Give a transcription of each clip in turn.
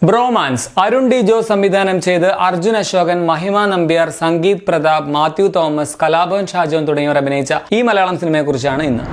Bromance Arun D ജോ സംവിധാനം ചെയ്ത് അർജുൻ അശോകൻ, മഹിമ നമ്പ്യാർ, സംഗീത് പ്രതാപ്, മാത്യു തോമസ്, കലാഭവൻ ഷാജോൻ തുടങ്ങിയവർ അഭിനയിച്ച ഈ മലയാളം സിനിമയെക്കുറിച്ചാണ് ഇന്ന്.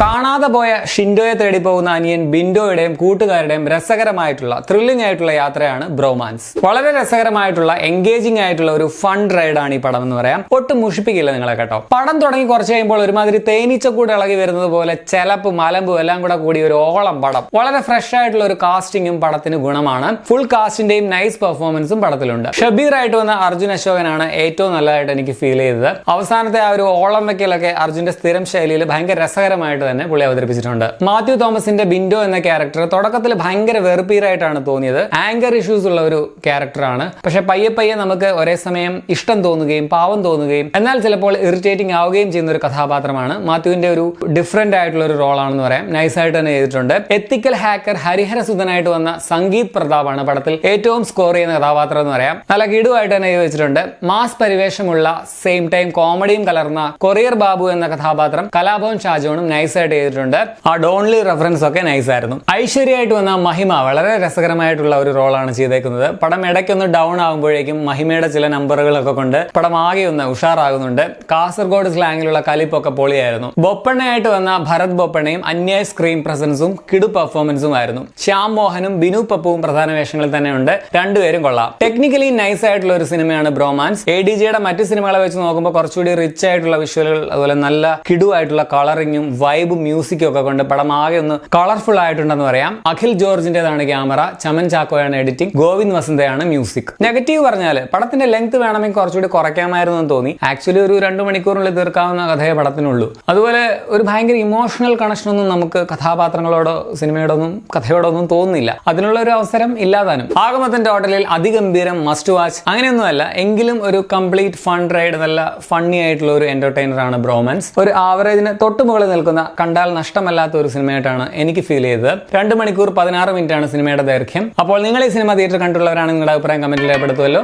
കാണാതെ പോയ ഷിൻഡോയെ തേടി പോകുന്ന അനിയൻ ബിൻഡോയുടെയും കൂട്ടുകാരുടെയും രസകരമായിട്ടുള്ള ത്രില്ലിംഗ് ആയിട്ടുള്ള യാത്രയാണ് ബ്രോമാൻസ്. വളരെ രസകരമായിട്ടുള്ള എൻഗേജിംഗ് ആയിട്ടുള്ള ഒരു ഫൺ റൈഡാണ് ഈ പടം എന്ന് പറയാം. ഒട്ടും മുഷിപ്പിക്കില്ല നിങ്ങളെ കേട്ടോ. പടം തുടങ്ങി കുറച്ച് കഴിയുമ്പോൾ ഒരുമാതിരി തേനീച്ചക്കൂട് ഇളകി വരുന്നത് പോലെ ചെലപ്പും മലമ്പും എല്ലാം കൂടി ഒരു ഓളം പടം. വളരെ ഫ്രഷ് ആയിട്ടുള്ള ഒരു കാസ്റ്റിംഗും പടത്തിന് ഗുണമാണ്. ഫുൾ കാസ്റ്റിന്റെയും നൈസ് പെർഫോമൻസും പടത്തിലുണ്ട്. ഷബീർ ആയിട്ട് വന്ന അർജുൻ അശോകനാണ് ഏറ്റവും നല്ലതായിട്ട് എനിക്ക് ഫീൽ ചെയ്തത്. അവസാനത്തെ ആ ഒരു ഓളം വെക്കലൊക്കെ അർജുന്റെ സ്ഥിരം ശൈലിയിൽ ഭയങ്കര രസകരമായിട്ട് തന്നെ പുള്ളി അവതരിപ്പിച്ചിട്ടുണ്ട്. മാത്യു തോമസിന്റെ ബിൻഡോ എന്ന ക്യാരക്ടർ തുടക്കത്തിൽ ഭയങ്കര വെറുപ്പീരായിട്ടാണ് തോന്നിയത്. ആങ്കർ ഇഷ്യൂസ് ഉള്ള ഒരു ക്യാരക്ടറാണ്. പക്ഷെ പയ്യെ നമുക്ക് ഒരേ സമയം ഇഷ്ടം തോന്നുകയും പാവം തോന്നുകയും എന്നാൽ ചിലപ്പോൾ ഇറിറ്റേറ്റിംഗ് ആവുകയും ചെയ്യുന്ന ഒരു കഥാപാത്രമാണ്. മാത്യുവിന്റെ ഒരു ഡിഫറെന്റ് ആയിട്ടുള്ള ഒരു റോളാണെന്ന് പറയാം. നൈസായിട്ട് തന്നെ ചെയ്തിട്ടുണ്ട്. എത്തിക്കൽ ഹാക്കർ ഹരിഹരസുധനായിട്ട് വന്ന സംഗീത് പ്രതാപാണ് പടത്തിൽ ഏറ്റവും സ്കോർ ചെയ്യുന്ന കഥാപാത്രം എന്ന് പറയാം. നല്ല കിടുവായിട്ട് തന്നെ ചെയ്ത് വെച്ചിട്ടുണ്ട്. മാസ് പരിവേഷമുള്ള സെയിം ടൈം കോമഡിയും കലർന്ന കൊറിയർ ബാബു എന്ന കഥാപാത്രം കലാഭവൻ ഷാജോണും നൈസായിട്ട് ചെയ്തിട്ടുണ്ട്. ആ ഡോൺലി റെഫറൻസ് ഒക്കെ നൈസ് ആയിരുന്നു. ഐശ്വര്യമായിട്ട് വന്ന മഹിമ വളരെ രസകരമായിട്ടുള്ള ഒരു റോളാണ് ചെയ്തേക്കുന്നത്. പടം ഇടയ്ക്കൊന്ന് ഡൗൺ ആകുമ്പോഴേക്കും മഹിമയുടെ ചില നമ്പറുകളൊക്കെ കൊണ്ട് പടം ആകെ ഒന്ന് ഉഷാറാകുന്നുണ്ട്. കാസർഗോഡ് സ്ലാങ്ങിലുള്ള കലിപ്പൊക്കെ പൊളിയായിരുന്നു. ബൊപ്പണ്ണയായിട്ട് വന്ന ഭരത് ബൊപ്പണ്ണയും അന്യായ സ്ക്രീൻ പ്രസൻസും കിടു പെർഫോമൻസും ആയിരുന്നു. ശ്യാം മോഹനും ബിനു പപ്പുവും പ്രധാന വേഷങ്ങളിൽ തന്നെയുണ്ട്. രണ്ടുപേരും കൊള്ളാം. ടെക്നിക്കലി നൈസ് ആയിട്ടുള്ള ഒരു സിനിമയാണ് ബ്രോമാൻസ്. ADJയുടെ മറ്റു സിനിമകളെ വെച്ച് നോക്കുമ്പോൾ കുറച്ചുകൂടി റിച്ച് ആയിട്ടുള്ള വിഷ്വലുകൾ, അതുപോലെ നല്ല കിടുവായിട്ടുള്ള കളറിങ്ങും വൈബും മ്യൂസിക്കും ഒക്കെ കൊണ്ട് പടം ആകെ ഒന്ന് കളർഫുൾ ആയിട്ടുണ്ടെന്ന് പറയാം. അഖിൽ ജോർജിന്റേതാണ് ക്യാമറ, ചമൻ ചാക്കോയാണ് എഡിറ്റിംഗ്, ഗോവിന്ദ് വസന്തയാണ് മ്യൂസിക്. നെഗറ്റീവ് പറഞ്ഞാൽ പടത്തിന്റെ ലെങ്ത് വേണമെങ്കിൽ കുറച്ചുകൂടി കുറയ്ക്കാമായിരുന്നു എന്ന് തോന്നി. ആക്ച്വലി ഒരു 2 മണിക്കൂറിനുള്ളിൽ തീർക്കാവുന്ന കഥയെ പടത്തിനുള്ളൂ. അതുപോലെ ഒരു ഭയങ്കര ഇമോഷണൽ കണക്ഷൻ ഒന്നും നമുക്ക് കഥാപാത്രങ്ങളോടോ സിനിമയോടൊന്നും കഥയോടൊന്നും തോന്നുന്നില്ല. അതിനുള്ള ഒരു അവസരം ഇല്ലാതാനും. ആകമൊത്തം ടോട്ടലിൽ അതിഗംഭീരം, മസ്റ്റ് വാച്ച് അങ്ങനെയൊന്നുമല്ല, എങ്കിലും ഒരു കംപ്ലീറ്റ് ഫൺ റൈഡ്, നല്ല ഫണ്ണി ആയിട്ടുള്ള ഒരു എന്റർടൈനർ ആണ് ബ്രോമാൻസ്. ഒരു ആവറേജിന് തൊട്ട് മുകളിൽ നിൽക്കുന്ന, കണ്ടാൽ നഷ്ടമല്ലാത്ത ഒരു സിനിമയായിട്ടാണ് എനിക്ക് ഫീൽ ചെയ്തത്. 2 മണിക്കൂർ 16 മിനിറ്റ് ആണ് സിനിമയുടെ ദൈർഘ്യം. അപ്പോൾ നിങ്ങൾ ഈ സിനിമ തിയേറ്റർ കണ്ടുള്ളവരാണ്, നിങ്ങളുടെ അഭിപ്രായം കമന്റിൽ രേഖപ്പെടുത്തുമല്ലോ.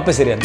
അപ്പോൾ ശരിയാണ്.